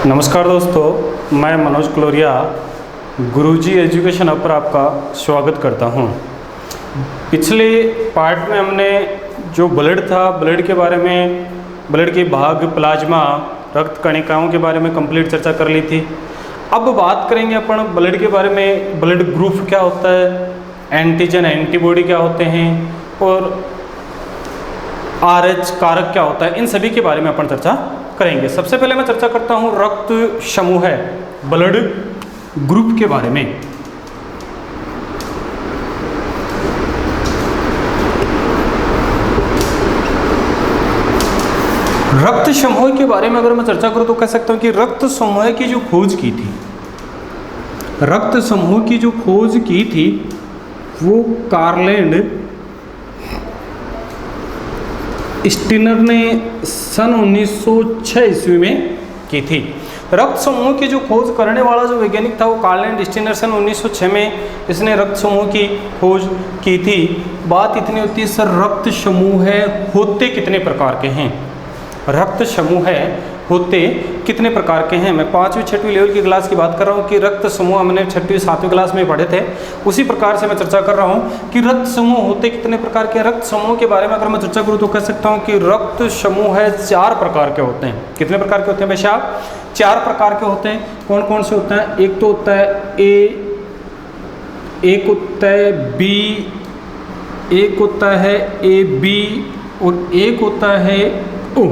नमस्कार दोस्तों, मैं मनोज कलोरिया गुरुजी एजुकेशन हब पर आपका स्वागत करता हूं। पिछले पार्ट में हमने जो ब्लड था, ब्लड के बारे में, ब्लड के भाग, प्लाज्मा, रक्त कणिकाओं के बारे में कंप्लीट चर्चा कर ली थी। अब बात करेंगे अपन ब्लड के बारे में। ब्लड ग्रुप क्या होता है, एंटीजन एंटीबॉडी क्या होते हैं और RH कारक क्या होता है, इन सभी के बारे में अपन चर्चा करेंगे। सबसे पहले मैं चर्चा करता हूं रक्त समूह है, ब्लड ग्रुप के बारे में। रक्त समूह के बारे में अगर मैं चर्चा करूं तो कह सकता हूं कि रक्त समूह की जो खोज की थी, रक्त समूह की जो खोज की थी वो कार्लैंड स्टिनर ने सन 1906 ईस्वी में की थी। रक्त समूह की जो खोज करने वाला जो वैज्ञानिक था वो कार्लैंड स्टिनर सन 1906 में इसने रक्त समूह की खोज की थी। बात इतनी होती है, सर रक्त समूह है होते कितने प्रकार के हैं, रक्त समूह है होते कितने प्रकार के हैं। मैं 5वीं 6वीं लेवल की क्लास की बात कर रहा हूँ कि रक्त समूह हमने 6वीं 7वीं क्लास में पढ़े थे, उसी प्रकार से मैं चर्चा कर रहा हूँ कि रक्त समूह होते कितने प्रकार के। रक्त समूह के बारे में अगर मैं चर्चा करूँ तो कह सकता हूँ कि रक्त समूह है 4 प्रकार के होते हैं। कितने प्रकार के होते हैं भाई साहब? 4 प्रकार के होते हैं। कौन कौन से होते हैं? एक तो होता है ए, एक होता है बी, एक होता है AB और एक होता है O।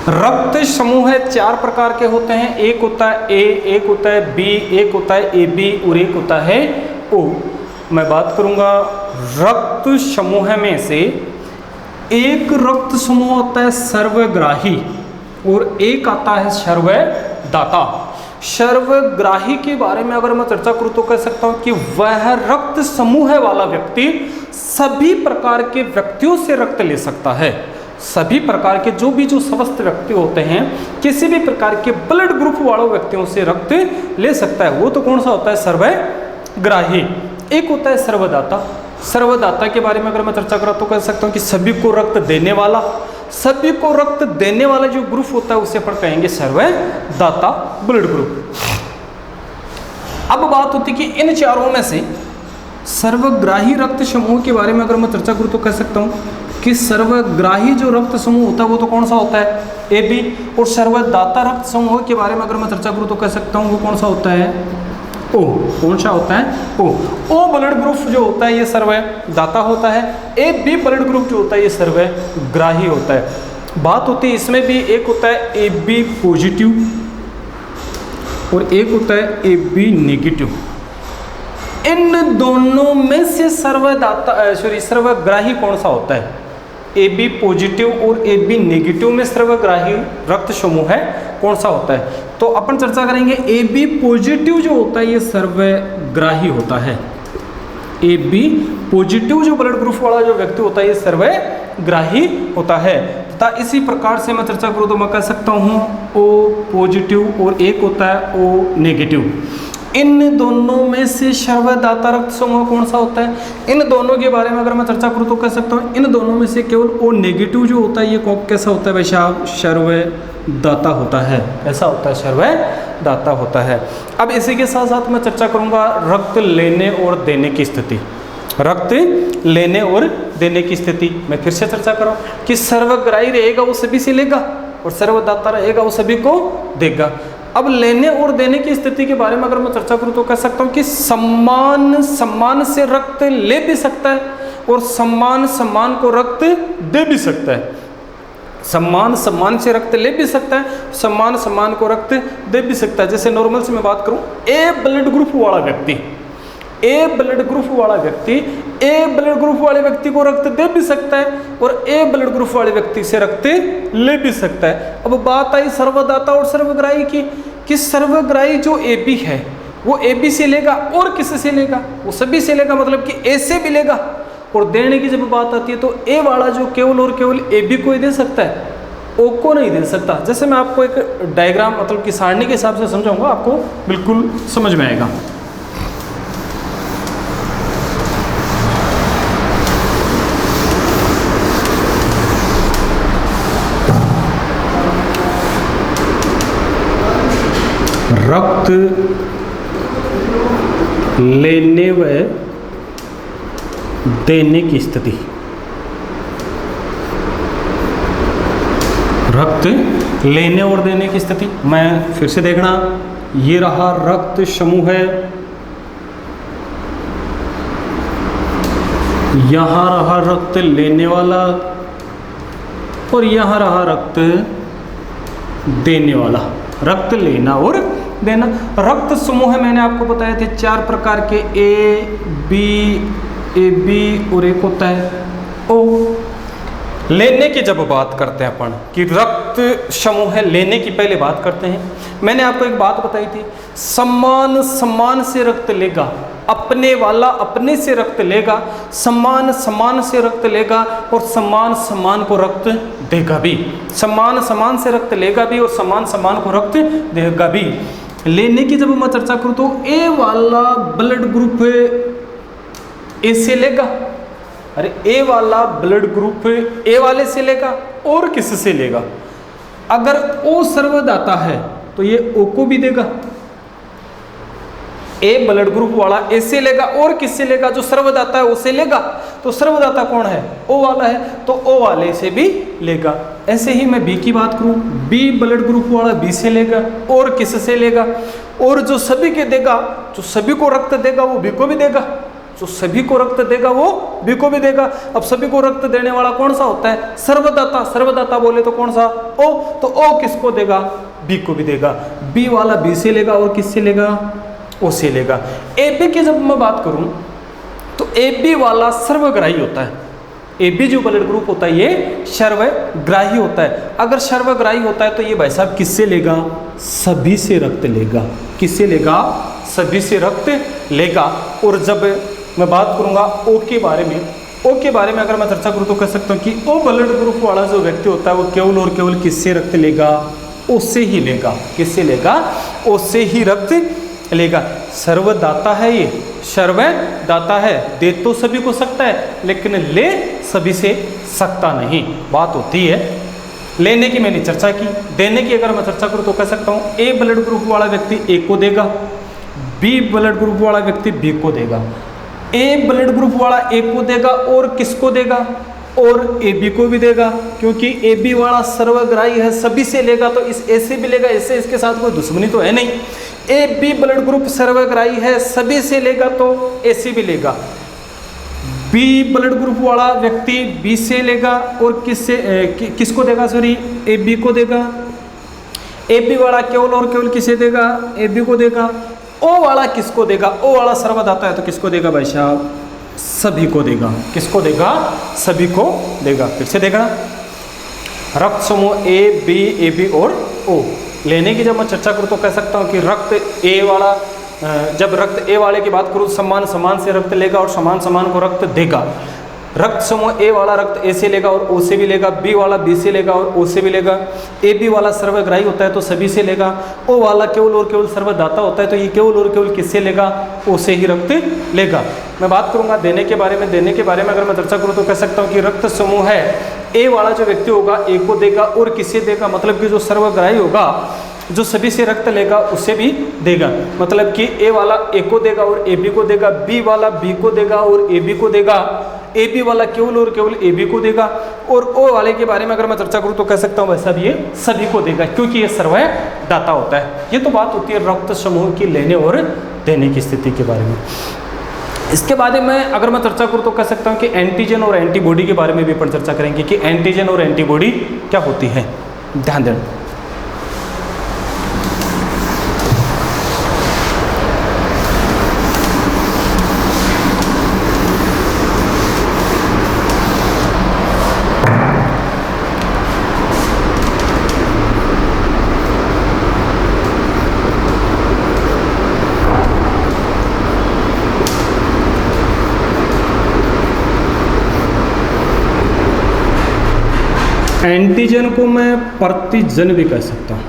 रक्त समूह है 4 प्रकार के होते हैं। एक होता है A, एक होता है B, एक होता है AB और एक होता है O। मैं बात करूंगा रक्त समूह में से एक रक्त समूह होता है सर्वग्राही और एक आता है सर्वदाता। सर्वग्राही के बारे में अगर मैं चर्चा करूं तो कह सकता हूं कि वह रक्त समूह वाला व्यक्ति सभी प्रकार के व्यक्तियों से रक्त ले सकता है। सभी प्रकार के जो स्वस्थ व्यक्ति होते हैं किसी भी प्रकार के ब्लड ग्रुप वालों व्यक्तियों से रक्त ले सकता है। वो तो कौन सा होता है? सर्वग्राही। एक होता है सर्वदाता। सर्वदाता के बारे में अगर मैं चर्चा करूं तो कह सकता हूं कि सभी को रक्त देने वाला, सभी को रक्त देने वाला जो ग्रुप होता है उसे अपन कहेंगे सर्वदाता ब्लड ग्रुप। अब बात होती है कि इन चारों में से सर्वग्राही रक्त समूह के बारे में अगर मैं चर्चा करूं तो कह सकता हूं कि सर्वग्राही जो रक्त समूह होता है वो तो कौन सा होता है? AB। और सर्वदाता रक्त समूह के बारे में अगर मैं चर्चा करूं तो कह सकता हूं वो कौन सा होता है? O। कौन सा होता है? O ब्लड ग्रुप जो होता है ये सर्वदाता होता है। AB ब्लड ग्रुप जो होता है ये सर्वग्राही होता है। बात होती है इसमें भी, एक होता है AB पॉजिटिव और एक होता है AB नेगेटिव। इन दोनों में से सर्वग्राही कौन सा होता है? AB पॉजिटिव और AB नेगेटिव में सर्वग्राही रक्त समूह है कौन सा होता है? तो अपन चर्चा करेंगे AB पॉजिटिव जो होता है ये सर्वग्राही होता है। AB पॉजिटिव जो ब्लड ग्रुप वाला जो व्यक्ति होता है ये सर्वग्राही होता है। तथा इसी प्रकार से मैं चर्चा करूँ तो मैं कह सकता हूँ O पॉजिटिव और एक होता है O नेगेटिव। इन दोनों में से सर्वदाता रक्त समूह कौन सा होता है? इन दोनों के बारे में अगर मैं चर्चा करूं तो कह सकता हूं इन दोनों में से केवल O नेगेटिव जो होता है ये कैसा होता है भाई साहब? सर्वदाता होता है। ऐसा होता है, सर्वदाता होता है। अब इसी के साथ साथ मैं चर्चा करूंगा रक्त लेने और देने की स्थिति। रक्त लेने और देने की स्थिति मैं फिर से चर्चा करूं कि सर्वग्राही रहेगा वो सभी से लेगा और सर्वदाता रहेगा वो सभी को देगा। अब लेने और देने की स्थिति के बारे में अगर मैं चर्चा करूं तो कह सकता हूं कि सम्मान से रक्त ले भी सकता है और सम्मान को रक्त दे भी सकता है। सम्मान से रक्त ले भी सकता है, सम्मान को रक्त दे भी सकता है। जैसे नॉर्मल से मैं बात करूं, A ब्लड ग्रुप वाला व्यक्ति, A ब्लड ग्रुप वाला व्यक्ति A ब्लड ग्रुप वाले व्यक्ति को रक्त दे भी सकता है और A ब्लड ग्रुप वाले व्यक्ति से रक्त ले भी सकता है। अब बात आई सर्वदाता और सर्वग्राही की कि सर्वग्राही जो AB है वो AB से लेगा और किसी से लेगा? वो सभी से लेगा, मतलब कि A से भी लेगा। और देने की जब बात आती है तो A वाला जो केवल और केवल AB को ही दे सकता है, O को नहीं दे सकता। जैसे मैं आपको एक डायग्राम मतलब कि सारणी के हिसाब से समझाऊंगा, आपको बिल्कुल समझ में आएगा। रक्त लेने व देने की स्थिति। रक्त लेने और देने की स्थिति। मैं फिर से देखना, ये रहा रक्त समूह है, यहाँ रहा रक्त लेने वाला और यहाँ रहा रक्त देने वाला। रक्त लेना और देना। रक्त समूह मैंने आपको बताए थे 4 प्रकार के, ए बी और एक होता है ओ। लेने की जब बात करते हैं अपन कि रक्त समूह है, लेने की पहले बात करते हैं। मैंने आपको एक बात बताई थी, सम्मान सम्मान से रक्त लेगा, अपने वाला अपने से रक्त लेगा, सम्मान सम्मान से रक्त लेगा और सम्मान सम्मान को रक्त देगा भी। सम्मान सम्मान से रक्त लेगा भी और सम्मान सम्मान को रक्त देगा भी। लेने की जब मैं चर्चा करूँ तो ए वाला ब्लड ग्रुप ए से लेगा। अरे ए वाला ब्लड ग्रुप ए वाले से लेगा और किससे लेगा? अगर ओ सर्वदाता है तो ये ओ को भी देगा। ए ब्लड ग्रुप वाला ए से लेगा और किससे लेगा? जो सर्वदाता है उसे लेगा। तो सर्वदाता कौन है? ओ वाला है, तो ओ वाले से भी लेगा। ऐसे ही मैं बी की बात करूं, बी ब्लड ग्रुप वाला बी से लेगा और किससे लेगा? और जो सभी के देगा, जो सभी को रक्त देगा वो बी को भी देगा, जो सभी को रक्त देगा वो बी को भी देगा। अब सभी को रक्त देने वाला कौन सा होता है? सर्वदाता। सर्वदाता बोले तो कौन सा? ओ। तो ओ किसको देगा? बी को भी देगा। बी वाला बी से लेगा और किससे लेगा? ओ से लेगा। ए बी की जब मैं बात करूं तो ए बी वाला सर्वग्राही होता है। ए बी जो ब्लड ग्रुप होता है ये सर्वग्राही होता है। अगर सर्वग्राही होता है तो ये भाई साहब किससे लेगा? सभी से रक्त लेगा। किससे लेगा? सभी से रक्त लेगा। और जब मैं बात करूंगा ओ के बारे में, ओ के बारे में अगर मैं चर्चा करूं तो कह सकता हूं कि ओ ब्लड ग्रुप वाला जो व्यक्ति होता है वो केवल और केवल किससे रक्त लेगा? ओ से ही लेगा। किससे लेगा? ओ से ही रक्त लेगा। सर्वदाता है, ये सर्वदाता है, दे तो सभी को सकता है लेकिन ले सभी से सकता नहीं। बात होती है लेने की, मैंने चर्चा की। देने की अगर मैं चर्चा करूं तो कह सकता हूं ए ब्लड ग्रुप वाला व्यक्ति ए को देगा, बी ब्लड ग्रुप वाला व्यक्ति बी को देगा। ए ब्लड ग्रुप वाला ए को देगा और किसको देगा? और ए बी को भी देगा, क्योंकि ए बी वाला सर्वग्राही है, सभी से लेगा तो इस ए से भी लेगा। इससे इसके साथ कोई दुश्मनी तो है नहीं। ए बी ब्लड ग्रुप सर्वग्राही है, सभी से लेगा तो ए से भी लेगा। बी ब्लड ग्रुप वाला व्यक्ति बी से लेगा और किसको देगा? सॉरी, ए बी को देगा। ए बी वाला केवल और केवल किसे देगा? ए बी को देगा। ओ वाला किसको देगा? ओ वाला सर्वदाता है तो किसको देगा भाई साहब? सभी को देगा। किसको देगा? सभी को देगा। फिर से देखना, रक्त समूह ए बी और ओ। लेने की जब मैं चर्चा करूँ तो कह सकता हूँ कि रक्त ए वाला, जब रक्त ए वाले की बात करूँ, सम्मान समान से रक्त लेगा और समान समान को रक्त देगा। रक्त समूह ए वाला रक्त ए से लेगा और ओ से भी लेगा, बी वाला बी से लेगा और ओ से भी लेगा। ए बी वाला सर्वग्राही होता है तो सभी से लेगा। ओ वाला केवल और केवल सर्वदाता होता है तो ये केवल और केवल किससे लेगा? ओ से ही रक्त लेगा। मैं बात करूंगा देने के बारे में। देने के बारे में अगर मैं चर्चा करूं तो कह सकता हूं कि रक्त समूह है ए वाला जो व्यक्ति होगा ए को देगा और किसे देगा? मतलब कि जो सर्वग्राही होगा, जो सभी से रक्त लेगा उसे भी देगा। मतलब कि ए वाला ए को देगा और ए बी को देगा, बी वाला बी को देगा और ए बी को देगा, ए बी वाला केवल और केवल ए बी को देगा। और ओ वाले के बारे में अगर मैं चर्चा करूं तो कह सकता हूं वैसा भी ये सभी को देगा, क्योंकि ये सर्वदाता होता है। ये तो बात होती है रक्त समूह की लेने और देने की स्थिति के बारे में। इसके बाद में अगर मैं चर्चा करूं तो कह सकता हूं कि एंटीजन और एंटीबॉडी के बारे में भी अपन चर्चा करेंगे कि एंटीजन और एंटीबॉडी क्या होती है। ध्यान देना। एंटीजन को मैं प्रतिजन भी कह सकता हूं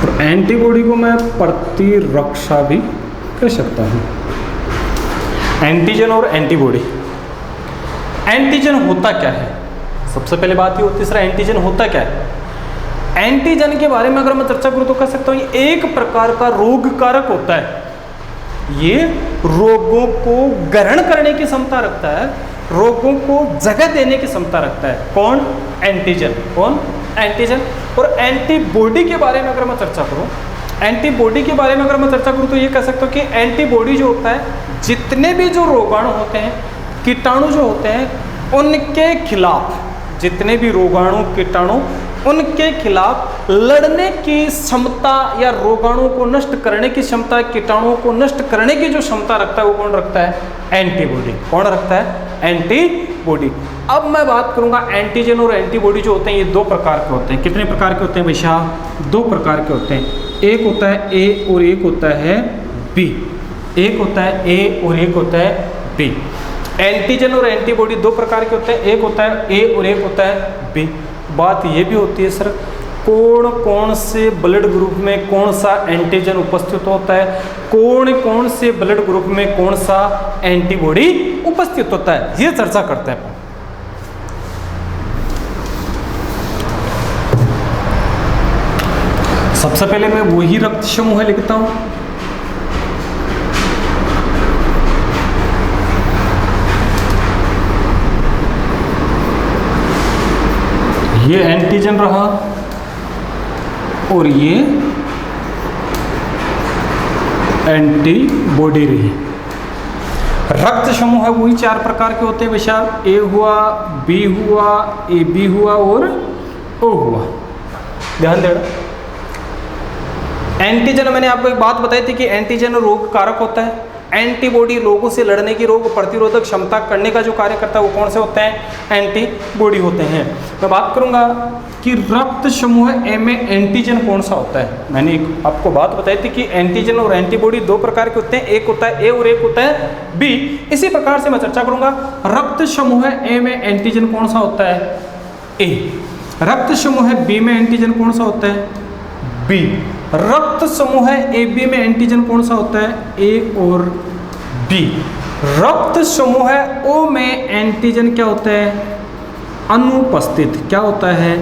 और एंटीबॉडी को मैं प्रतिरक्षा भी कह सकता हूं। एंटीजन और एंटीबॉडी। एंटीजन होता क्या है? सबसे पहले बात ये होती है सर एंटीजन होता क्या है? एंटीजन के बारे में अगर मैं चर्चा करूं तो कह सकता हूं ये एक प्रकार का रोग कारक होता है, ये रोगों को ग्रहण करने की क्षमता रखता है, रोगों को जगह देने की क्षमता रखता है। कौन? एंटीजन। कौन? एंटीजन। और एंटीबॉडी के बारे में अगर मैं चर्चा करूं, एंटीबॉडी के बारे में अगर मैं चर्चा करूं तो ये कह सकता हूं कि एंटीबॉडी जो होता है, जितने भी जो रोगाणु होते हैं, कीटाणु जो होते हैं, उनके खिलाफ, जितने भी रोगाणु कीटाणु, उनके खिलाफ लड़ने की क्षमता या रोगाणु को नष्ट करने की क्षमता, कीटाणुओं को नष्ट करने की जो क्षमता रखता है वो कौन रखता है? एंटीबॉडी। कौन रखता है? एंटीबॉडी। अब मैं बात करूंगा एंटीजन और एंटीबॉडी जो होते हैं ये दो प्रकार के होते हैं। कितने प्रकार के होते हैं भैया? दो प्रकार के होते हैं। एक होता है ए और एक होता है बी। एक होता है ए और एक होता है बी। एंटीजन और एंटीबॉडी दो प्रकार के होते हैं, एक होता है ए और एक होता है बी। बात ये भी होती है सर, कौन कौन से ब्लड ग्रुप में कौन सा एंटीजन उपस्थित होता है, कौन कौन से ब्लड ग्रुप में कौन सा एंटीबॉडी उपस्थित होता है, ये चर्चा करते हैं। सबसे पहले मैं वही रक्त समूह लिखता हूं। ये एंटीजन रहा और ये एंटीबॉडी रही। रक्त समूह है वही चार प्रकार के होते हैं भैया, ए हुआ, बी हुआ, ए बी हुआ और ओ हुआ। ध्यान देना, एंटीजन मैंने आपको एक बात बताई थी कि एंटीजन रोग कारक होता है, एंटीबॉडी लोगों से लड़ने की, रोग प्रतिरोधक क्षमता करने का जो कार्य करता है वो कौन से होते हैं? एंटीबॉडी होते हैं। मैं बात करूंगा कि रक्त समूह ए में एंटीजन कौन सा होता है। मैंने एक आपको बात बताई थी कि एंटीजन और एंटीबॉडी दो प्रकार के होते हैं, एक होता है ए और एक होता है बी। इसी प्रकार से मैं चर्चा करूंगा रक्त समूह ए में एंटीजन कौन सा होता है? ए। रक्त समूह बी में एंटीजन कौन सा होता है? बी। रक्त समूह ए बी में एंटीजन कौन सा होता है? ए और बी। रक्त समूह ओ में एंटीजन क्या होता है? अनुपस्थित। क्या होता है?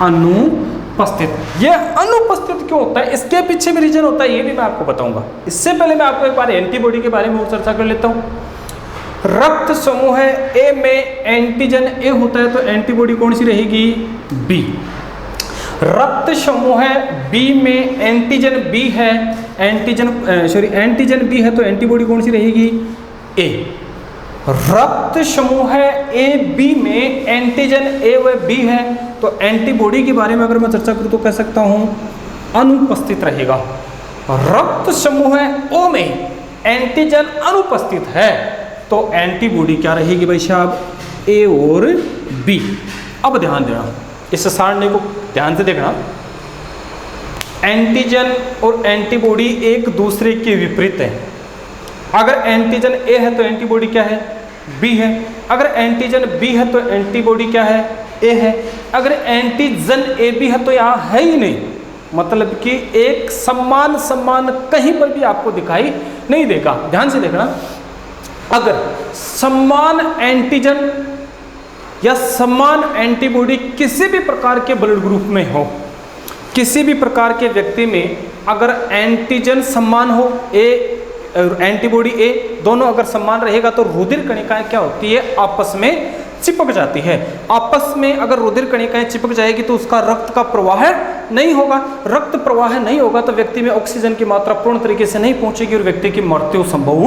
अनुपस्थित। यह अनुपस्थित क्यों होता है, इसके पीछे भी रीजन होता है, ये भी मैं आपको बताऊंगा। इससे पहले मैं आपको एक बार एंटीबॉडी के बारे में और चर्चा कर लेता हूँ। रक्त समूह ए में एंटीजन ए होता है तो एंटीबॉडी कौन सी रहेगी? बी। रक्त समूह बी में एंटीजन बी है, एंटीजन बी है तो एंटीबॉडी कौन सी रहेगी? ए। रक्त समूह ए बी में एंटीजन ए व बी है तो एंटीबॉडी के बारे में अगर मैं चर्चा करूं तो कह सकता हूं अनुपस्थित रहेगा। रक्त समूह ओ में एंटीजन अनुपस्थित है तो एंटीबॉडी क्या रहेगी भाई साहब? ए और बी। अब ध्यान देना, इस सारणी को ध्यान से देखना। एंटीजन और एंटीबॉडी एक दूसरे के विपरीत है। अगर एंटीजन ए है तो एंटीबॉडी क्या है? बी है। अगर एंटीजन बी है तो एंटीबॉडी क्या है? ए है। अगर एंटीजन ए बी है तो यहाँ है ही नहीं, मतलब कि एक समान कहीं पर भी आपको दिखाई नहीं देगा। ध्यान से देखना, अगर समान एंटीजन या समान एंटीबॉडी किसी भी प्रकार के ब्लड ग्रुप में हो, किसी भी प्रकार के व्यक्ति में अगर एंटीजन समान हो, ए एंटीबॉडी ए, दोनों अगर समान रहेगा तो रुधिर कणिकाएं क्या होती है? आपस में चिपक जाती है। आपस में अगर रुधिर कणिकाएं चिपक जाएगी तो उसका रक्त का प्रवाह नहीं होगा। रक्त प्रवाह नहीं होगा तो व्यक्ति में ऑक्सीजन की मात्रा पूर्ण तरीके से नहीं पहुंचेगी और व्यक्ति की मृत्यु संभव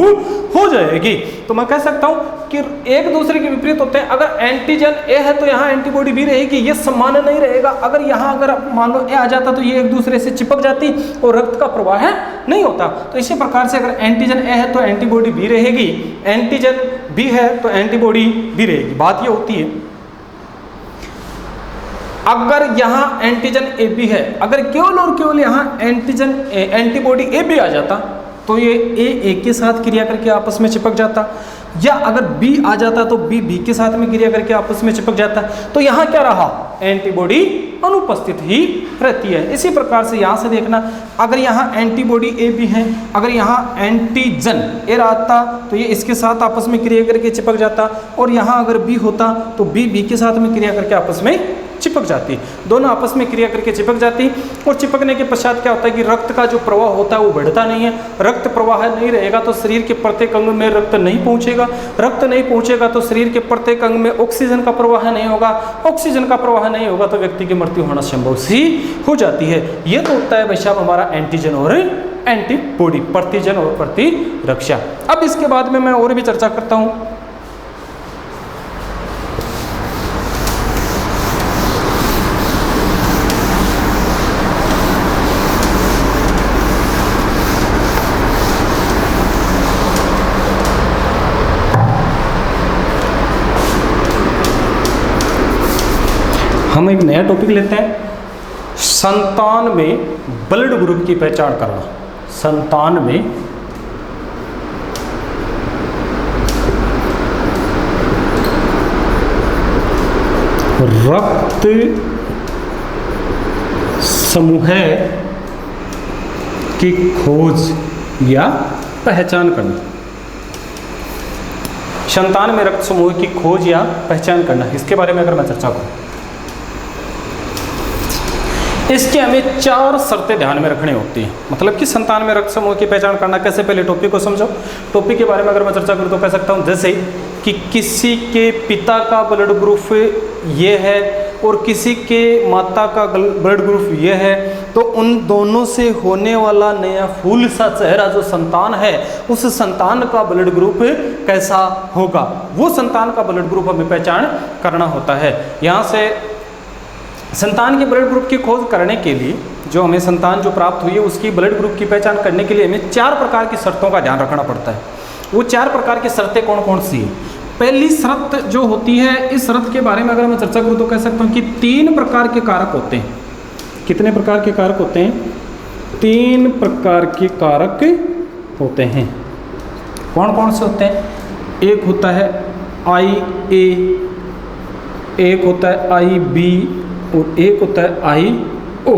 हो जाएगी। तो मैं कह सकता हूं कि एक दूसरे के विपरीत होते हैं। अगर एंटीजन ए है तो यहाँ एंटीबॉडी भी रहेगी, ये समान नहीं रहेगा। अगर यहाँ अगर मान लो ए आ जाता तो ये एक दूसरे से चिपक जाती और रक्त का प्रवाह नहीं होता। तो इसी प्रकार से अगर एंटीजन ए है तो एंटीबॉडी भी रहेगी, एंटीजन बी है तो एंटीबॉडी भी रहेगी। बात ये होती है अगर यहाँ एंटीजन ए बी है, अगर केवल और केवल यहाँ एंटीबॉडी ए बी आ जाता तो ये ए के साथ क्रिया करके आपस में चिपक जाता, या अगर बी आ जाता तो बी के साथ में क्रिया करके आपस में चिपक जाता। तो यहाँ क्या रहा? एंटीबॉडी अनुपस्थित ही रहती है। इसी प्रकार से यहाँ से देखना, अगर यहाँ एंटीबॉडी ए बी है, अगर यहाँ एंटीजन ए रहता तो ये इसके साथ आपस में क्रिया करके चिपक जाता, और यहाँ अगर बी होता तो बी के साथ में क्रिया करके आपस में चिपक जाती है, दोनों आपस में क्रिया करके चिपक जाती। और चिपकने के पश्चात क्या होता है कि रक्त का जो प्रवाह होता है वो बढ़ता नहीं है। रक्त प्रवाह नहीं रहेगा तो शरीर के प्रत्येक अंग में रक्त नहीं पहुंचेगा, रक्त नहीं पहुंचेगा तो शरीर के प्रत्येक अंग में ऑक्सीजन का प्रवाह नहीं होगा, ऑक्सीजन का प्रवाह नहीं होगा तो व्यक्ति की मृत्यु होना संभव सी हो जाती है। ये तो होता है भाई साहब हमारा एंटीजन और एंटीबॉडी, प्रतिजन और प्रतिरक्षा। अब इसके बाद में मैं और भी चर्चा करता हूं। हम एक नया टॉपिक लेते हैं, संतान में ब्लड ग्रुप की पहचान करना। संतान में रक्त समूह की खोज या पहचान करना। संतान में रक्त समूह की खोज या पहचान करना, इसके बारे में अगर मैं चर्चा करूं, इसके हमें 4 शर्तें ध्यान में रखनी होती हैं। मतलब कि संतान में रक्त समूह की पहचान करना कैसे, पहले टॉपिक को समझो। टॉपिक के बारे में अगर मैं चर्चा करूं तो कह सकता हूं जैसे कि किसी के पिता का ब्लड ग्रुप ये है और किसी के माता का ब्लड ग्रुप ये है, तो उन दोनों से होने वाला नया फूल सा चेहरा जो संतान है, उस संतान का ब्लड ग्रुप कैसा होगा, वो संतान का ब्लड ग्रुप हमें पहचान करना होता है। यहाँ से संतान के ब्लड ग्रुप की खोज करने के लिए, जो हमें संतान जो प्राप्त हुई है उसकी ब्लड ग्रुप की पहचान करने के लिए हमें 4 प्रकार की शर्तों का ध्यान रखना पड़ता है। वो 4 प्रकार की शर्तें कौन कौन सी है? पहली शर्त जो होती है, इस शर्त के बारे में अगर मैं चर्चा करूँ तो कह सकता हूँ कि 3 प्रकार के कारक होते हैं। कितने प्रकार के कारक होते हैं? 3 प्रकार के कारक होते हैं। कौन कौन से होते हैं? एक होता है IA, एक होता है IB और एक होता है IO।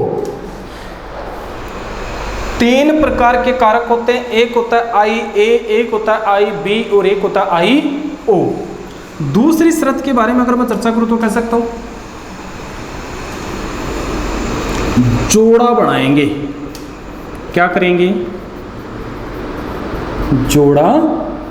3 प्रकार के कारक होते हैं, एक होता है IA, एक होता है IB और एक होता है IO। दूसरी शर्त के बारे में अगर मैं चर्चा करूं तो कह सकता हूं जोड़ा बनाएंगे। क्या करेंगे? जोड़ा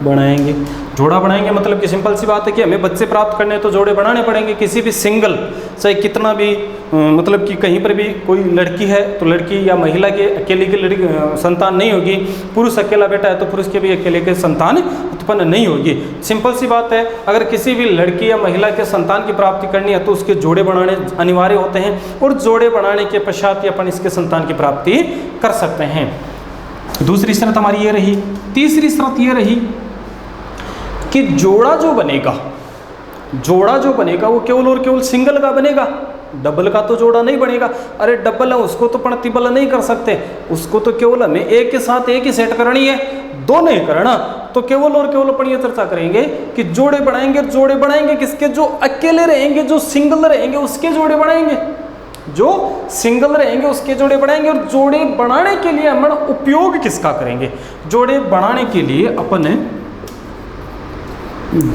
बनाएंगे। जोड़ा बनाएंगे मतलब कि सिंपल सी बात है कि हमें बच्चे प्राप्त करने तो जोड़े बनाने पड़ेंगे। किसी भी सिंगल, चाहे कितना भी मतलब कि कहीं पर भी कोई लड़की है तो लड़की या महिला के अकेले की लड़की संतान नहीं होगी, पुरुष अकेला बेटा है तो पुरुष के भी अकेले के संतान उत्पन्न नहीं होगी। सिंपल सी बात है, अगर किसी भी लड़की या महिला के संतान की प्राप्ति करनी है तो उसके जोड़े बनाने अनिवार्य होते हैं, और जोड़े बनाने के पश्चात ही अपन इसके संतान की प्राप्ति कर सकते हैं। दूसरी शर्त हमारी ये रही। तीसरी शर्त ये रही कि जोड़ा जो बनेगा वो केवल और केवल सिंगल का बनेगा, डबल का तो जोड़ा नहीं बनेगा। अरे डबल है उसको तो ट्रिपल नहीं कर सकते, उसको तो केवल हमें एक के साथ एक ही सेट करनी है, दो नहीं करना। तो केवल और केवल अपन ये चर्चा करेंगे कि जोड़े बनाएंगे किसके? जो अकेले रहेंगे, जो सिंगल रहेंगे उसके जोड़े बनाएंगे, जो सिंगल रहेंगे उसके जोड़े बनाएंगे। और जोड़े बनाने के लिए हम उपयोग किसका करेंगे? जोड़े बनाने के लिए अपन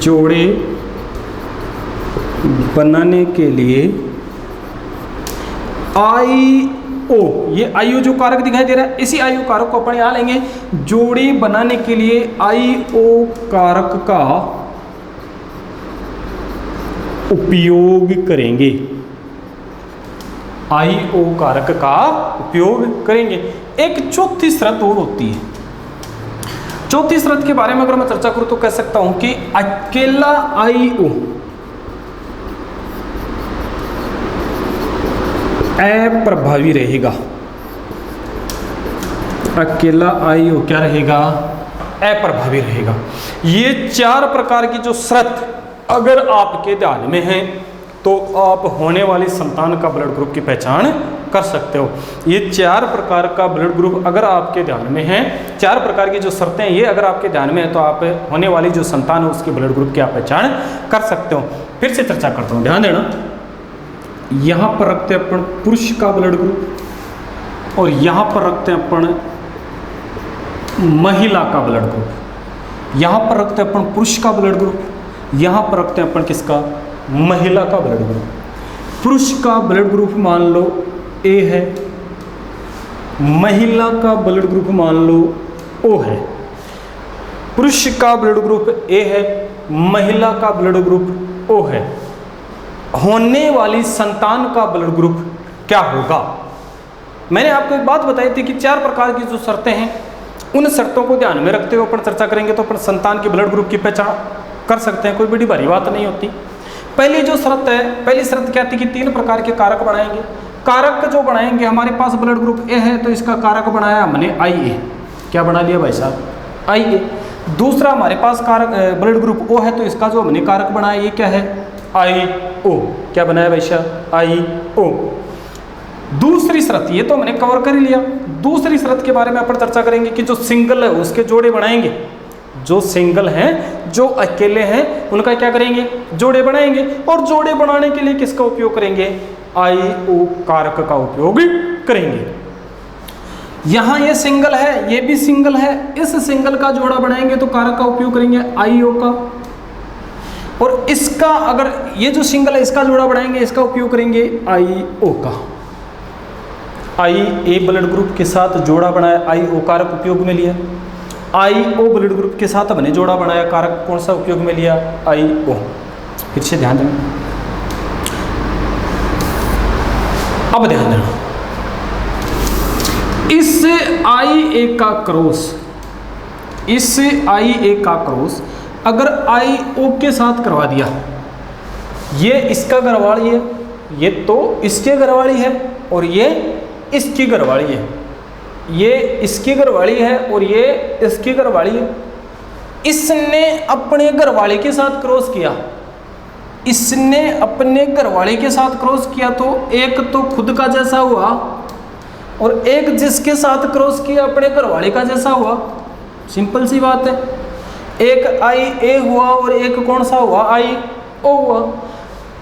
जोड़े बनाने के लिए IO, ये IO जो कारक दिखाई दे रहा है, इसी IO कारक को अपन यहां लेंगे। जोड़े बनाने के लिए IO कारक का उपयोग करेंगे। IO कारक का उपयोग करेंगे। एक चौथी शर्त और होती है। चौथी शर्त के बारे में अगर मैं चर्चा करूं तो कह सकता हूं कि अकेला IO अप्रभावी रहेगा। अकेला IO क्या रहेगा? अप्रभावी रहेगा। ये 4 प्रकार की जो शर्त अगर आपके ध्यान में है तो आप होने वाली संतान का ब्लड ग्रुप की पहचान कर सकते हो। ये 4 प्रकार का ब्लड ग्रुप अगर आपके ध्यान में है, 4 प्रकार की जो शर्तें ये अगर आपके ध्यान में है तो आप होने वाली जो संतान है उसके ब्लड ग्रुप की आप पहचान कर सकते हो। फिर से चर्चा करता हूँ, ध्यान देना। यहाँ पर रखते हैं अपन पुरुष का ब्लड ग्रुप और यहाँ पर रखते हैं अपन महिला का ब्लड ग्रुप। यहाँ पर रखते हैं अपन पुरुष का ब्लड ग्रुप, यहाँ पर रखते हैं अपन किसका? महिला का ब्लड ग्रुप। पुरुष का ब्लड ग्रुप मान लो ए है, महिला का ब्लड ग्रुप मान लो ओ है। पुरुष का ब्लड ग्रुप ए है, महिला का ब्लड ग्रुप ओ है। होने वाली संतान का ब्लड ग्रुप क्या होगा? मैंने आपको एक बात बताई थी कि 4 प्रकार की जो शर्तें हैं, उन शर्तों को ध्यान में रखते हुए अपन चर्चा करेंगे तो अपन संतान के ब्लड ग्रुप की पहचान कर सकते हैं। कोई बड़ी भारी बात नहीं होती। पहली जो शर्त है, पहली शर्त क्या थी कि 3 प्रकार के कारक बनाएंगे। कारक जो बनाएंगे, हमारे पास ब्लड ग्रुप ए है तो इसका कारक बनाया हमने आई ए। क्या बना लिया भाई साहब? आई ए। दूसरा हमारे पास कारक ब्लड ग्रुप ओ है तो इसका जो हमने कारक बनाया ये क्या है? आई ओ। क्या बनाया भाई साहब? आई ओ। दूसरी शर्त, ये तो हमने कवर कर ही लिया। दूसरी शर्त के बारे में अपन चर्चा करेंगे कि जो सिंगल है उसके जोड़े बनाएंगे। जो सिंगल हैं, जो अकेले हैं, उनका क्या करेंगे? जोड़े बनाएंगे। और जोड़े बनाने के लिए किसका उपयोग करेंगे? आई ओ कारक का उपयोग करेंगे। यहां ये सिंगल है, ये भी सिंगल है, इस सिंगल का जोड़ा बनाएंगे तो कारक का उपयोग करेंगे आई ओ का। और इसका, अगर ये जो सिंगल है इसका जोड़ा बनाएंगे, इसका उपयोग करेंगे आई ओ का। आई ए ब्लड ग्रुप के साथ जोड़ा बनाया, आई ओ कारक उपयोग में लिया। आई ओ ब्लड ग्रुप के साथ हमने जोड़ा बनाया, कारक कौन सा उपयोग में लिया? आई ओ। फिर से ध्यान देना, अब ध्यान देना, इस आई ए का क्रॉस, इस आई ए का क्रॉस अगर आई ओ के साथ करवा दिया, ये इसका घरवाली है, ये तो इसके घरवाली है, और ये इसकी घरवाली है, ये इसकी घरवाली है और ये इसकी घरवाली है। इसने अपने घरवाली के साथ क्रॉस किया, इसने अपने घरवाली के साथ क्रॉस किया तो एक तो खुद का जैसा हुआ और एक जिसके साथ क्रॉस किया अपने घरवाली का जैसा हुआ। सिंपल सी बात है। एक आई ए हुआ और एक कौन सा हुआ? आई ओ हुआ।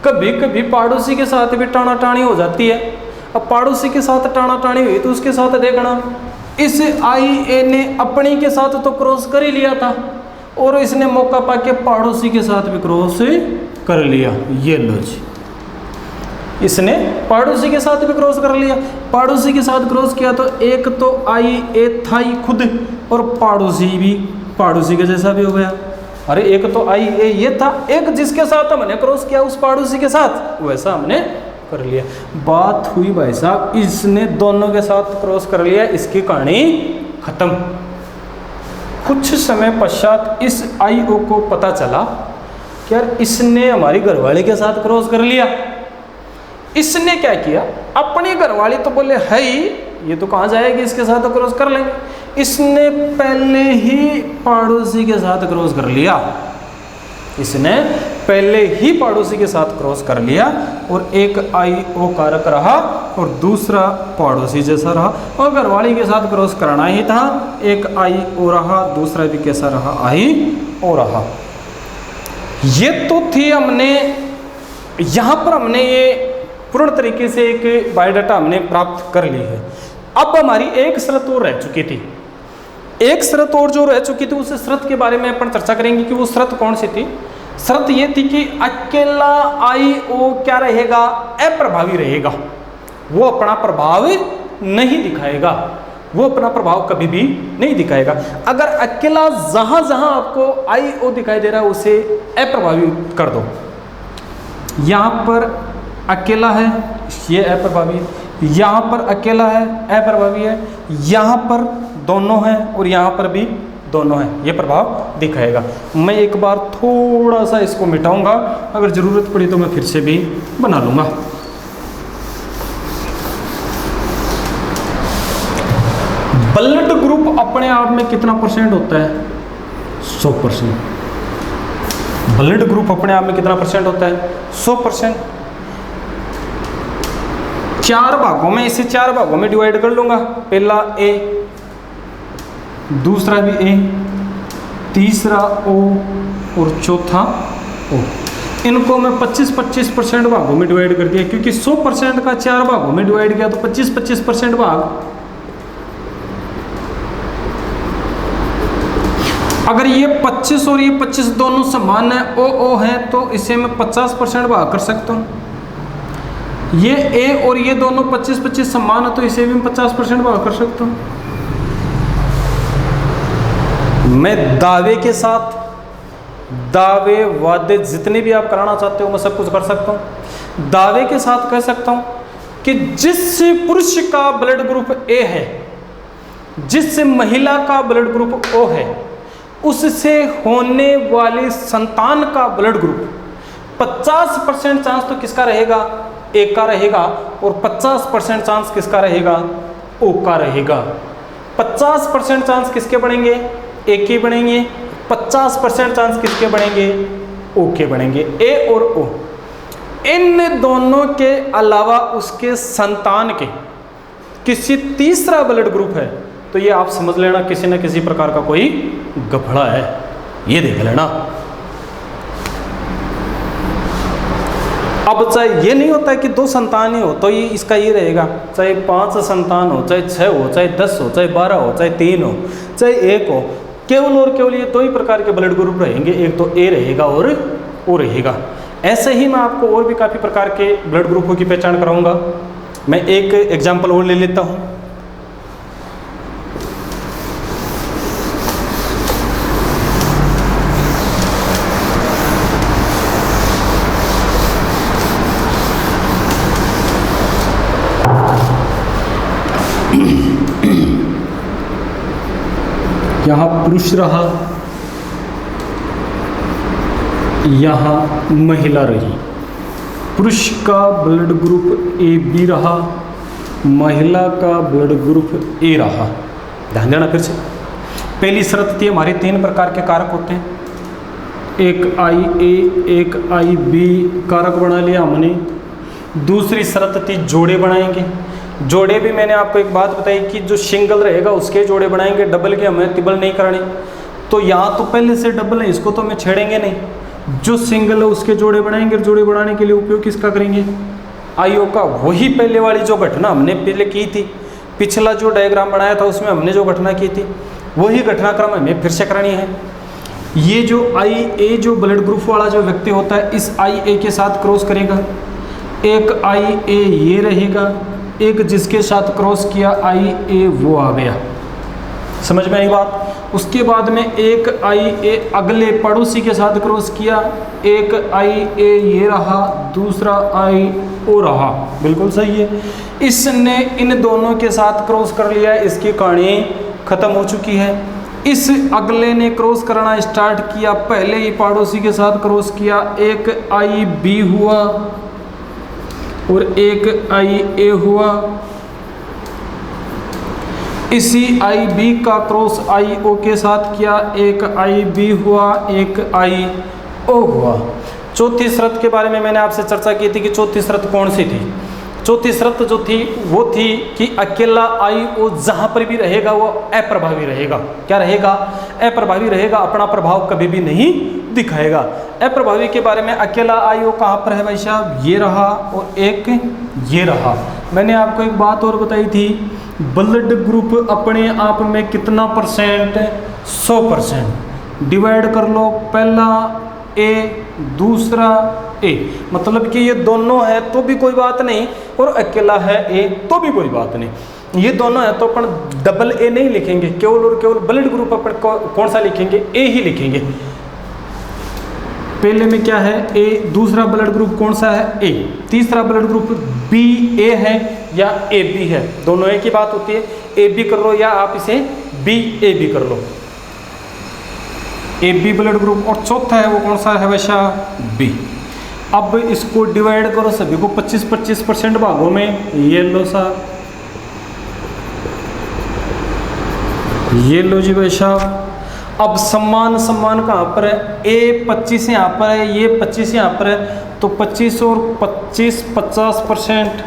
कभी कभी पड़ोसी के साथ भी टाना टानी हो जाती है। अब पड़ोसी के साथ टाना टानी हुई तो उसके साथ देखना, इस आई ए ने अपनी के साथ तो क्रॉस कर ही लिया था और इसने मौका पाके पड़ोसी के साथ भी क्रॉस कर लिया। ये लो जी, इसने पड़ोसी के साथ भी क्रॉस कर लिया। पड़ोसी के साथ क्रॉस किया तो एक तो आई ए था ही खुद और पड़ोसी भी पड़ोसी के जैसा भी हो गया। अरे एक तो आई ए ये था, एक जिसके साथ हमने क्रॉस किया उस पड़ोसी के साथ वैसा हमने कर लिया। बात हुई भाई साहब, इसने दोनों के साथ क्रॉस कर लिया, इसकी कहानी खत्म। कुछ समय पश्चात इस आई ओ को पता चला कि यार इसने हमारी घरवाली के साथ क्रॉस कर लिया। इसने क्या किया, अपनी घरवाली तो बोले है ही, ये तो कहाँ जाएगी, इसके साथ तो क्रॉस कर लेंगे। इसने पहले ही पड़ोसी के साथ क्रॉस कर लिया, इसने पहले ही पड़ोसी के साथ क्रॉस कर लिया और एक आई ओ कारक रहा और दूसरा पड़ोसी जैसा रहा। और घरवाली के साथ क्रॉस करना ही था, एक आई ओ रहा, दूसरा भी कैसा रहा? आई ओ रहा। ये तो थी, हमने यहाँ पर हमने ये पूर्ण तरीके से एक बायोडाटा हमने प्राप्त कर ली है। अब हमारी एक शर्त और रह चुकी थी, एक शर्त और जो रह चुकी थी उस शर्त के बारे में अपन चर्चा करेंगे कि वो शर्त कौन सी थी। शर्त ये थी कि अकेला आई ओ क्या रहेगा? अप्रभावी रहेगा, वो अपना प्रभाव नहीं दिखाएगा, वो अपना प्रभाव कभी भी नहीं दिखाएगा। अगर अकेला जहां जहां आपको आई ओ दिखाई दे रहा है उसे अप्रभावी कर दो। यहाँ पर अकेला है, ये अप्रभावी है, यहाँ पर अकेला है, अप्रभावी है, यहाँ पर दोनों हैं और यहाँ पर भी दोनों हैं, ये प्रभाव दिखाएगा। मैं एक बार थोड़ा सा इसको मिटाऊंगा, अगर ज़रूरत पड़ी तो मैं फिर से भी बना लूँगा। ब्लड ग्रुप अपने आप में कितना परसेंट होता है? 100%। ब्लड ग्रुप अपने आप में कितना परसेंट होता है? 100%। 4 भागों में, इसे 4 भागों में डिवाइड कर लूँगा। पहला ए, दूसरा भी ए, तीसरा ओ और चौथा ओ। इनको मैं 25-25% भागों में डिवाइड कर दिया, क्योंकि 100% का 4 भागों में डिवाइड किया तो 25-25% भाग। अगर ये 25 और ये 25 दोनों समान है, ओ है, तो इसे मैं 50% भाग कर सकता हूँ। ये ए और ये दोनों 25-25 समान है, तो इसे भी मैं 50% भाग कर सकता हूँ। मैं दावे के साथ, दावे वादे जितने भी आप कराना चाहते हो मैं सब कुछ कर सकता हूँ। दावे के साथ कह सकता हूँ कि जिस पुरुष का ब्लड ग्रुप ए है, जिस महिला का ब्लड ग्रुप ओ है, उससे होने वाली संतान का ब्लड ग्रुप 50% चांस तो किसका रहेगा, ए का रहेगा, और 50% चांस किसका रहेगा, ओ का रहेगा। 50% चांस किसके बनेंगे, ए के बनेंगे। 50% चांस किसके बनेंगे, ओ के बनेंगे। ए और ओ, इन दोनों के अलावा उसके संतान के किसी तीसरा ब्लड ग्रुप है तो ये आप समझ लेना किसी न किसी प्रकार का कोई गफड़ा है, ये देख लेना। अब चाहे ये नहीं होता है कि 2 संतान ही हो तो ये इसका ये रहेगा, चाहे 5 संतान हो, चाहे 6 हो, चाहे 10 हो, चाहे 12 हो, चाहे 3 हो, चाहे 1 हो, केवल और केवल ये 2 ही प्रकार के ब्लड ग्रुप रहेंगे, एक तो ए रहेगा और ओ रहेगा। ऐसे ही मैं आपको और भी काफ़ी प्रकार के ब्लड ग्रुपों की पहचान कराऊंगा। मैं एक एग्जाम्पल और ले लेता हूँ। यहाँ पुरुष रहा, यहाँ महिला रही। पुरुष का ब्लड ग्रुप ए बी रहा, महिला का ब्लड ग्रुप ए रहा। ध्यान देना फिर से। पहली शर्त थी हमारे 3 प्रकार के कारक होते हैं, एक आई ए, एक आई बी कारक बना लिया हमने। दूसरी शर्त थी जोड़े बनाएंगे। जोड़े भी मैंने आपको एक बात बताई कि जो सिंगल रहेगा उसके जोड़े बनाएंगे, डबल के हमें तिबल नहीं कराने। तो यहाँ तो पहले से डबल है, इसको तो हमें छेड़ेंगे नहीं। जो सिंगल है उसके जोड़े बनाएंगे। जोड़े बनाने के लिए उपयोग किसका करेंगे, आईओ का। वही पहले वाली जो घटना हमने पहले की थी, पिछला जो डायग्राम बनाया था उसमें हमने जो घटना की थी वही घटनाक्रम हमें फिर से करानी है। ये जो आई ए जो ब्लड ग्रुप वाला जो व्यक्ति होता है, इस आई ए के साथ क्रॉस करेगा। एक आई ए ये रहेगा, एक जिसके साथ क्रॉस किया आई ए वो आ गया। समझ में आई बात। उसके बाद में एक आई ए अगले पड़ोसी के साथ क्रॉस किया, एक आई ए ये रहा, दूसरा आई ओ रहा। बिल्कुल सही है। इसने इन दोनों के साथ क्रॉस कर लिया, इसकी कहानी खत्म हो चुकी है। इस अगले ने क्रॉस करना स्टार्ट किया, पहले ही पड़ोसी के साथ क्रॉस किया, एक आई बी हुआ और एक आई ए हुआ। इसी आई बी का क्रॉस आई ओ के साथ किया, एक आई बी हुआ, एक आई ओ हुआ। चौथी शर्त के बारे में मैंने आपसे चर्चा की थी कि चौथी शर्त कौन सी थी। चौथी शर्त जो थी वो थी कि अकेला आई ओ जहाँ पर भी रहेगा वो अप्रभावी रहेगा। क्या रहेगा, अप्रभावी रहेगा, अपना प्रभाव कभी भी नहीं दिखाएगा। अप्रभावी के बारे में अकेला आई ओ कहाँ पर है भाई साहब, ये रहा और एक ये रहा। मैंने आपको एक बात और बताई थी, ब्लड ग्रुप अपने आप में कितना परसेंट, 100%। डिवाइड कर लो, पहला ए दूसरा ए, मतलब कि ये दोनों है तो भी कोई बात नहीं और अकेला है ए तो भी कोई बात नहीं। ये दोनों है तो अपन डबल ए नहीं लिखेंगे, केवल और केवल ब्लड ग्रुप अपन कौन सा लिखेंगे, ए ही लिखेंगे। पहले में क्या है, ए, दूसरा ब्लड ग्रुप कौन सा है, ए, तीसरा ब्लड ग्रुप बी ए है या ए बी है, दोनों एक ही बात होती है। ए बी कर लो या आप इसे बी ए बी कर लो, ए बी ब्लड ग्रुप। और चौथा है वो कौन सा है वैसा, बी। अब इसको डिवाइड करो सभी को 25-25% भागों में, ये लो सा, ये लो जी भाई साहब। अब सम्मान कहाँ पर है, ए 25 यहाँ पर है, ये 25 यहाँ पर है, तो 25 और 25 50%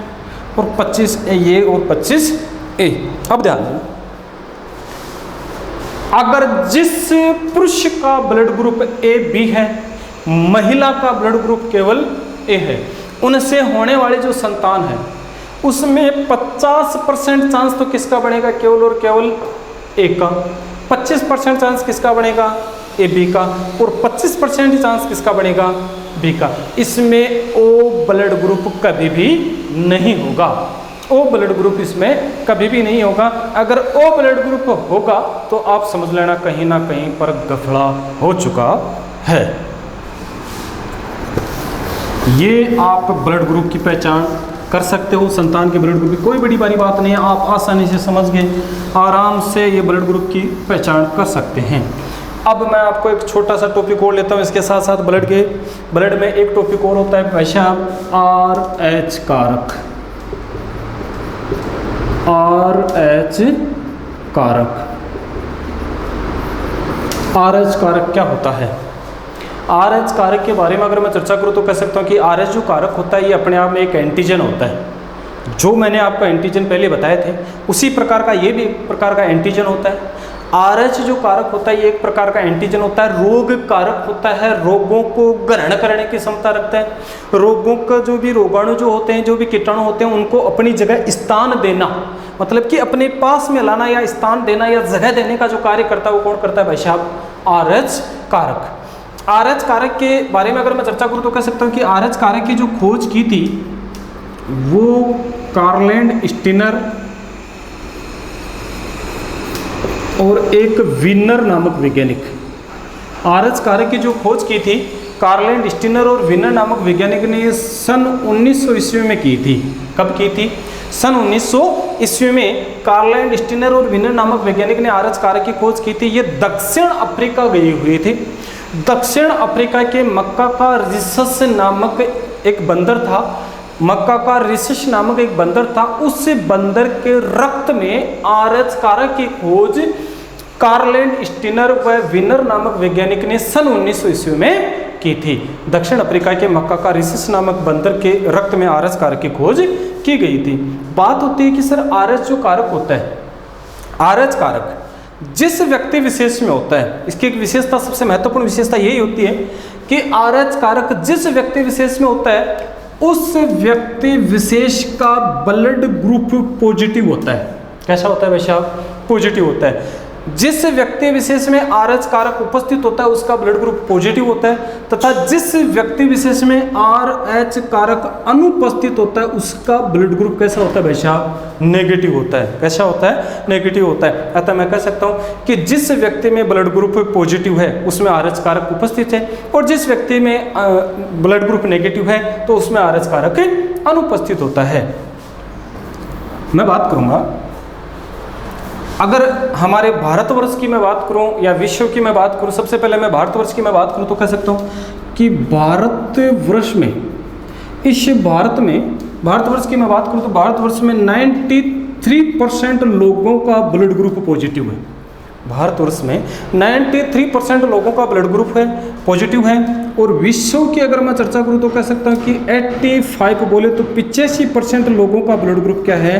और 25 ये और 25 ए। अब ध्यान देना, अगर जिस पुरुष का ब्लड ग्रुप ए बी है, महिला का ब्लड ग्रुप केवल ए है, उनसे होने वाली जो संतान है उसमें 50% चांस तो किसका बनेगा, केवल और केवल ए का। 25% चांस किसका बनेगा, ए बी का। और 25% चांस किसका बनेगा, बी का, इसमें ओ ब्लड ग्रुप कभी भी नहीं होगा। ओ ब्लड ग्रुप इसमें कभी भी नहीं होगा। अगर ओ ब्लड ग्रुप होगा तो आप समझ लेना कहीं ना कहीं पर गफड़ा हो चुका है। ये आप ब्लड ग्रुप की पहचान कर सकते हो। संतान के ब्लड ग्रुप की कोई बड़ी बड़ी बात नहीं है, आप आसानी से समझ गए, आराम से ये ब्लड ग्रुप की पहचान कर सकते हैं। अब मैं आपको एक छोटा सा टॉपिक और लेता हूँ इसके साथ साथ। ब्लड में एक टॉपिक और होता है वैसे RH कारक। RH कारक क्या होता है? RH कारक के बारे में अगर मैं चर्चा करूँ तो कह सकता हूँ कि RH जो कारक होता है ये अपने आप में एक एंटीजन होता है। जो मैंने आपको एंटीजन पहले बताए थे उसी प्रकार का ये भी एक प्रकार का एंटीजन होता है। RH जो कारक होता है ये एक प्रकार का एंटीजन होता है, रोग कारक होता है, रोगों को ग्रहण करने की क्षमता रखता है। रोगों का जो भी रोगाणु जो होते हैं, जो भी कीटाणु होते हैं, उनको अपनी जगह स्थान देना, मतलब कि अपने पास में लाना या स्थान देना या जगह देने का जो कार्य करता है वो कौन करता है भाई साहब? RH कारक। RH कारक के बारे में अगर मैं चर्चा करूँ तो कह सकता हूँ कि RH कारक की जो खोज की थी वो कार्लैंड स्टीनर और एक विनर नामक वैज्ञानिक। RH कारक की जो खोज की थी कार्लैंड स्टीनर और विनर नामक वैज्ञानिक ने सन 1900 ईस्वी में की थी। कब की थी? सन 1900 ईस्वी में कार्लैंड स्टीनर और विनर नामक वैज्ञानिक ने RH कारक की खोज की थी। ये दक्षिण अफ्रीका गए हुए थे। दक्षिण अफ्रीका के मक्का का रिसस नामक एक बंदर था, मक्का का रिसस नामक एक बंदर था, उस बंदर के रक्त में RH कारक की खोज कार्लैंड स्टीनर व विनर नामक वैज्ञानिक ने सन 1900 ईस्वी में की थी। दक्षिण अफ्रीका के मक्का का रिसस नामक बंदर के रक्त में RH कारक की खोज की गई थी। बात होती है कि सर RH जो कारक होता है, RH कारक जिस व्यक्ति विशेष में होता है, इसकी एक विशेषता, सबसे महत्वपूर्ण विशेषता यही होती है कि RH कारक जिस व्यक्ति विशेष में होता है उस व्यक्ति विशेष का ब्लड ग्रुप पॉजिटिव होता है। कैसा होता है वैसा? पॉजिटिव होता है। जिस व्यक्ति विशेष में RH कारक उपस्थित होता है उसका ब्लड ग्रुप पॉजिटिव होता है, तथा जिस व्यक्ति विशेष में RH कारक अनुपस्थित होता है उसका ब्लड ग्रुप कैसा होता है वैसा? नेगेटिव होता है। कैसा होता है? नेगेटिव होता है। अतः मैं कह सकता हूँ कि जिस व्यक्ति में ब्लड ग्रुप पॉजिटिव है उसमें RH कारक उपस्थित है, और जिस व्यक्ति में ब्लड ग्रुप नेगेटिव है तो उसमें RH कारक अनुपस्थित होता है। मैं बात करूँगा, अगर हमारे भारतवर्ष की मैं बात करूं या विश्व की मैं बात करूं, सबसे पहले मैं भारतवर्ष की मैं बात करूं तो कह सकता हूं कि भारतवर्ष में, इस भारतवर्ष की मैं बात करूं तो भारतवर्ष में 93% लोगों का ब्लड ग्रुप पॉजिटिव है। भारतवर्ष में 93% लोगों का ब्लड ग्रुप है पॉजिटिव है। और विश्व की अगर मैं चर्चा करूं तो कह सकता हूं कि 85 बोले तो 85% लोगों का ब्लड ग्रुप क्या है?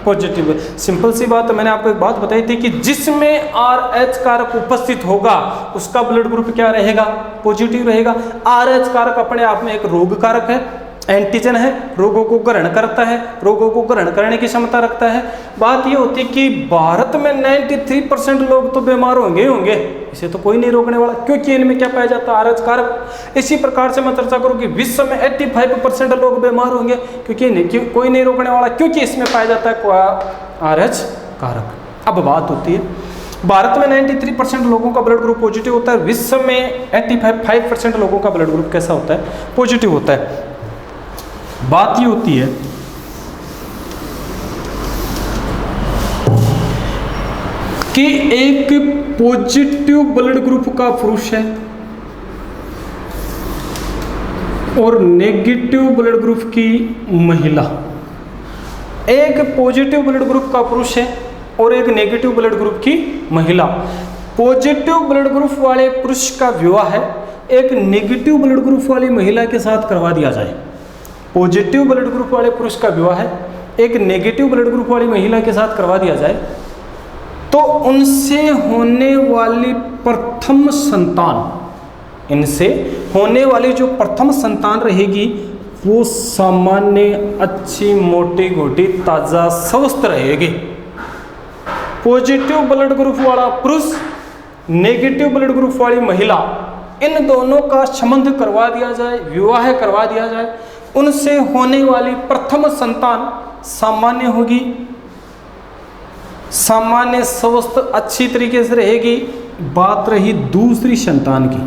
पॉजिटिव है। सिंपल सी बात है, मैंने आपको एक बात बताई थी कि जिसमें RH कारक उपस्थित होगा उसका ब्लड ग्रुप क्या रहेगा? पॉजिटिव रहेगा। RH कारक अपने आप में एक रोग कारक है, एंटीजन है, रोगों को ग्रहण करता है, रोगों को ग्रहण करने की क्षमता रखता है। बात ये होती है कि भारत में 93% लोग तो बीमार होंगे, इसे तो कोई नहीं रोकने वाला, क्योंकि इनमें क्या पाया जाता है? RH कारक। इसी प्रकार से मैं चर्चा करूँ कि विश्व में 85% लोग बीमार होंगे, क्योंकि कोई नहीं रोकने वाला, क्योंकि इसमें पाया जाता है RH कारक। अब बात होती है भारत में 93% लोगों का ब्लड ग्रुप पॉजिटिव होता है, विश्व में 85% लोगों का ब्लड ग्रुप कैसा होता है? पॉजिटिव होता है। बात ये होती है कि एक पॉजिटिव ब्लड ग्रुप का पुरुष है और नेगेटिव ब्लड ग्रुप की महिला। एक पॉजिटिव ब्लड ग्रुप का पुरुष है और एक नेगेटिव ब्लड ग्रुप की महिला। पॉजिटिव ब्लड ग्रुप वाले पुरुष का विवाह है एक नेगेटिव ब्लड ग्रुप वाली महिला के साथ करवा दिया जाए। पॉजिटिव ब्लड ग्रुप वाले पुरुष का विवाह है एक नेगेटिव ब्लड ग्रुप वाली महिला के साथ करवा दिया जाए तो उनसे होने वाली प्रथम संतान, इनसे होने वाली जो प्रथम संतान रहेगी वो सामान्य, अच्छी, मोटी गोटी, ताज़ा, स्वस्थ रहेगी। पॉजिटिव ब्लड ग्रुप वाला पुरुष, नेगेटिव ब्लड ग्रुप वाली महिला इन दोनों का संबंध करवा दिया जाए, विवाह करवा दिया जाए, उनसे होने वाली प्रथम संतान सामान्य होगी, सामान्य स्वस्थ अच्छी तरीके से रहेगी। बात रही दूसरी संतान की,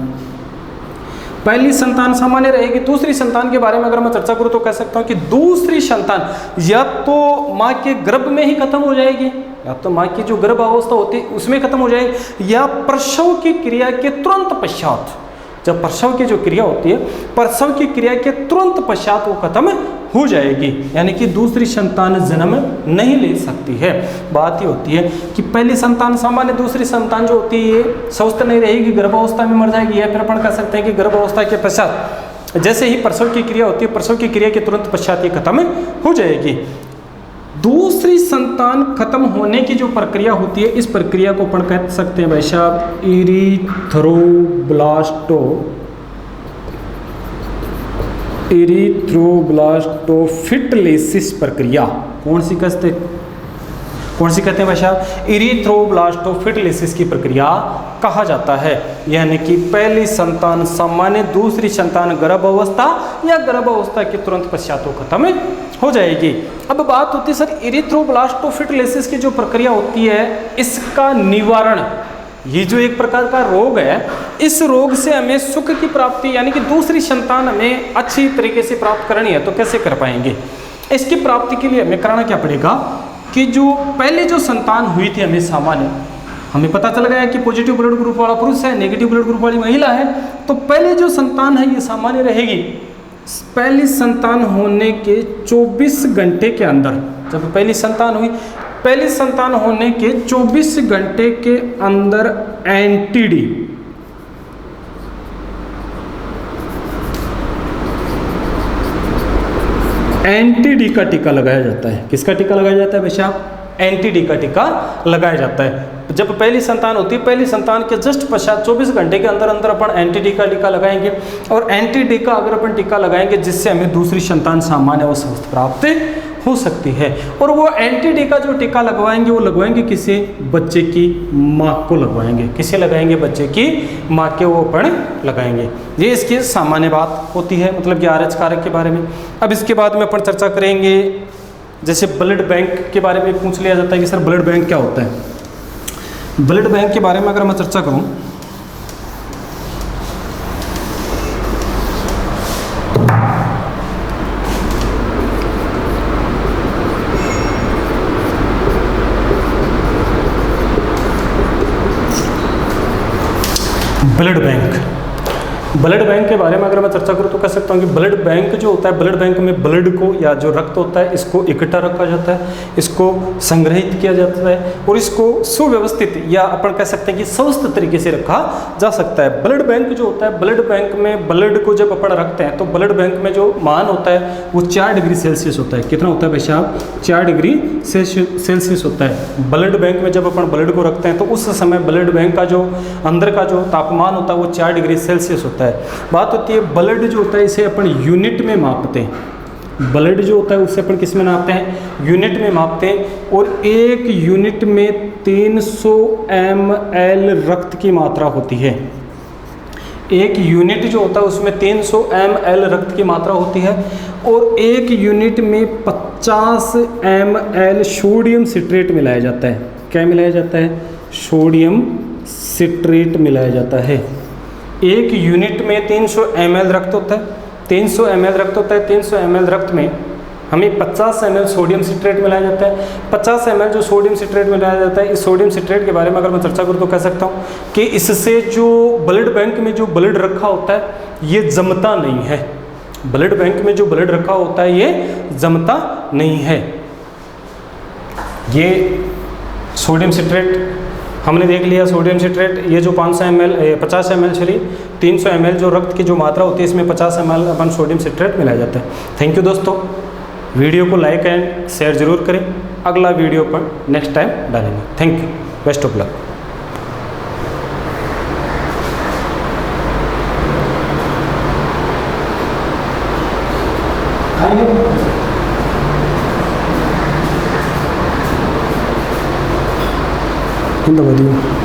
पहली संतान सामान्य रहेगी, दूसरी संतान के बारे में अगर मैं चर्चा करूं तो कह सकता हूं कि दूसरी संतान या तो मां के गर्भ में ही खत्म हो जाएगी, या तो मां की जो गर्भ अवस्था होती है उसमें खत्म हो जाएगी, या प्रसव की क्रिया के तुरंत पश्चात, जब प्रसव की जो क्रिया होती है, प्रसव की क्रिया के तुरंत पश्चात वो खत्म हो जाएगी, यानी कि दूसरी संतान जन्म नहीं ले सकती है। बात ये होती है कि पहली संतान सामान्य, दूसरी संतान जो होती है स्वस्थ नहीं रहेगी, गर्भावस्था में मर जाएगी, या फिर अपन कह सकते हैं कि गर्भावस्था के पश्चात जैसे ही प्रसव की क्रिया होती है, प्रसव की क्रिया के तुरंत पश्चात ये खत्म हो जाएगी। दूसरी संतान खत्म होने की जो प्रक्रिया होती है, इस प्रक्रिया को अपन कह सकते हैं भाई साहब इरीथ्रोब्लास्टोफिटलेसिस प्रक्रिया। कौन सी कहते हैं भाई साहब? इरीथ्रोब्लास्टोफिटलेसिस की प्रक्रिया कहा जाता है, यानी कि पहली संतान सामान्य, दूसरी संतान गर्भावस्था या गर्भावस्था के तुरंत पश्चात वो खत्म हो जाएगी। अब बात होती है सर इरीथ्रोब्लास्टोफिटलेसिस की जो प्रक्रिया होती है, इसका निवारण, ये जो एक प्रकार का रोग है, इस रोग से हमें सुख की प्राप्ति यानी कि दूसरी संतान हमें अच्छी तरीके से प्राप्त करनी है, तो कैसे कर पाएंगे? इसकी प्राप्ति के लिए हमें करना क्या पड़ेगा कि जो पहले जो संतान हुई थी हमें सामान्य, हमें पता चल गया कि पॉजिटिव ब्लड ग्रुप वाला पुरुष है, नेगेटिव ब्लड ग्रुप वाली महिला है, तो पहले जो संतान है ये सामान्य रहेगी। पहली संतान होने के 24 घंटे के अंदर, जब पहली संतान हुई, पहली संतान होने के 24 घंटे के अंदर एंटी-डी का टीका लगाया जाता है। किसका टीका लगाया जाता है भैया? एंटी-डी का टीका लगाया जाता है। जब पहली संतान होती है, पहली संतान के जस्ट पश्चात 24 घंटे के अंदर अंदर अपन एंटी-डी का टीका लगाएंगे, और एंटी-डी का अगर अपन टीका लगाएंगे जिससे हमें दूसरी संतान सामान्य और स्वस्थ प्राप्त हो सकती है। और वो एंटी-डी का जो टीका लगवाएंगे वो लगवाएंगे किसे? बच्चे की माँ को लगवाएंगे। किसे लगाएंगे? बच्चे की माँ के वो अपन लगाएंगे। ये इसकी सामान्य बात होती है, मतलब कि आरएच कारक के बारे में। अब इसके बाद में अपन चर्चा करेंगे, जैसे ब्लड बैंक के बारे में पूछ लिया जाता है कि सर ब्लड बैंक क्या होता है। ब्लड बैंक के बारे में अगर मैं चर्चा करूँ, ब्लड बैंक के बारे में अगर मैं चर्चा करूँ तो कह सकता हूँ कि ब्लड बैंक जो होता है, ब्लड बैंक में ब्लड को या जो रक्त होता है इसको इकट्ठा रखा जाता है, इसको संग्रहित किया जाता है और इसको सुव्यवस्थित या अपन कह सकते हैं कि स्वस्थ तरीके से रखा जा सकता है। ब्लड बैंक जो होता है, ब्लड बैंक में ब्लड को जब अपन रखते हैं तो ब्लड बैंक में जो मान होता है वो 4 डिग्री सेल्सियस होता है। कितना होता है भाई साहब? 4 डिग्री सेल्सियस होता है। ब्लड बैंक में जब अपन ब्लड को रखते हैं तो उस समय ब्लड बैंक का जो अंदर का जो तापमान होता है वो 4 डिग्री सेल्सियस होता है। बात होती है ब्लड जो होता है इसे अपन यूनिट में मापते हैं। ब्लड जो होता है उससे अपन किस में नापते हैं? यूनिट में मापते हैं। और एक यूनिट में 300 ml रक्त की मात्रा होती है। एक यूनिट जो होता है उसमें 300 ml रक्त की मात्रा होती है और एक यूनिट में 50 ml सोडियम सिट्रेट मिलाया जाता है। क्या मिलाया जाता है? सोडियम सिट्रेट मिलाया जाता है। एक यूनिट में 300 ml रक्त होता है, 300 ml रक्त होता है। 300 ml रक्त में हमें 50 ml सोडियम सिट्रेट मिलाया जाता है। 50 ml जो सोडियम सिट्रेट मिलाया जाता है, इस सोडियम सिट्रेट के बारे में अगर मैं चर्चा करूँ तो कह सकता हूँ कि इससे जो ब्लड बैंक में जो ब्लड रखा होता है ये जमता नहीं है। ब्लड बैंक में जो ब्लड रखा होता है ये जमता नहीं है। ये सोडियम सिट्रेट हमने देख लिया। सोडियम सिट्रेट ये जो 50 ml सॉरी 300 ml जो रक्त की जो मात्रा होती है इसमें 50 ml अपन सोडियम सिट्रेट मिलाया जाता है। थैंक यू दोस्तों, वीडियो को लाइक एंड शेयर जरूर करें। अगला वीडियो पर नेक्स्ट टाइम डालेंगे। Thank you, best of luck. दबा दियो।